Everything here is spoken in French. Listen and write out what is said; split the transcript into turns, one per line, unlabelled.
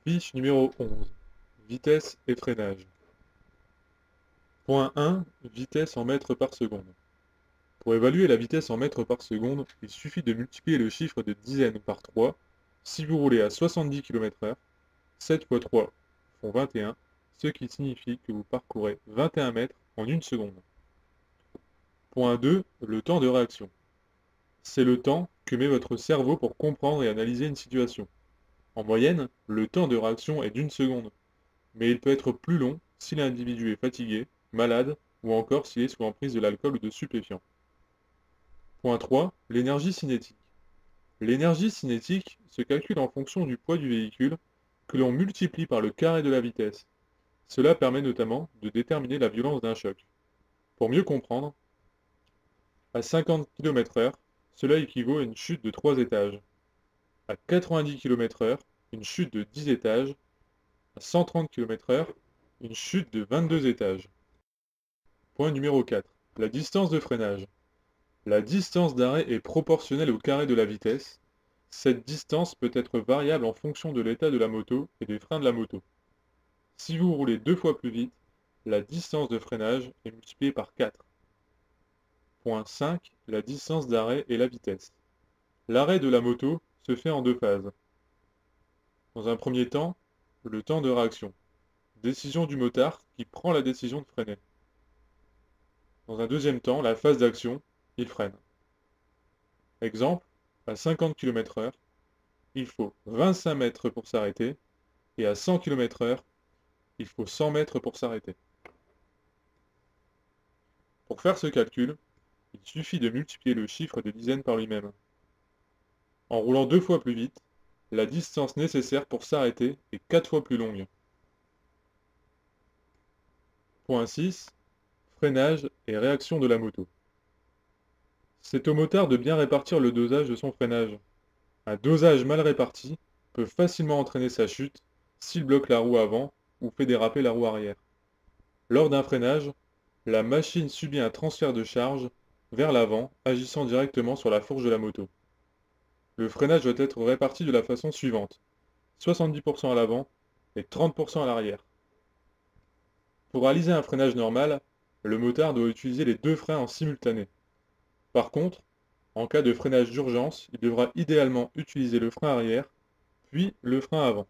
Fiche numéro 11. Vitesse et freinage. Point 1. Vitesse en mètres par seconde. Pour évaluer la vitesse en mètres par seconde, il suffit de multiplier le chiffre de dizaines par 3. Si vous roulez à 70 km/h, 7 fois 3 font 21, ce qui signifie que vous parcourez 21 mètres en une seconde. Point 2. Le temps de réaction. C'est le temps que met votre cerveau pour comprendre et analyser une situation. En moyenne, le temps de réaction est d'une seconde, mais il peut être plus long si l'individu est fatigué, malade ou encore s'il est sous emprise de l'alcool ou de stupéfiants. Point 3. L'énergie cinétique. L'énergie cinétique se calcule en fonction du poids du véhicule que l'on multiplie par le carré de la vitesse. Cela permet notamment de déterminer la violence d'un choc. Pour mieux comprendre, à 50 km/h, cela équivaut à une chute de 3 étages. À 90 km/h, une chute de 10 étages. À 130 km/h, une chute de 22 étages. Point numéro 4. La distance de freinage. La distance d'arrêt est proportionnelle au carré de la vitesse. Cette distance peut être variable en fonction de l'état de la moto et des freins de la moto. Si vous roulez 2 fois plus vite, la distance de freinage est multipliée par 4. Point 5. La distance d'arrêt et la vitesse. L'arrêt de la moto se fait en deux phases. Dans un premier temps, le temps de réaction. Décision du motard qui prend la décision de freiner. Dans un deuxième temps, la phase d'action, il freine. Exemple, à 50 km/h, il faut 25 mètres pour s'arrêter, et à 100 km/h, il faut 100 mètres pour s'arrêter. Pour faire ce calcul, il suffit de multiplier le chiffre de dizaines par lui-même. En roulant 2 fois plus vite, la distance nécessaire pour s'arrêter est 4 fois plus longue. Point 6. Freinage et réaction de la moto. C'est au motard de bien répartir le dosage de son freinage. Un dosage mal réparti peut facilement entraîner sa chute s'il bloque la roue avant ou fait déraper la roue arrière. Lors d'un freinage, la machine subit un transfert de charge vers l'avant, agissant directement sur la fourche de la moto. Le freinage doit être réparti de la façon suivante: 70% à l'avant et 30% à l'arrière. Pour réaliser un freinage normal, le motard doit utiliser les deux freins en simultané. Par contre, en cas de freinage d'urgence, il devra idéalement utiliser le frein arrière, puis le frein avant.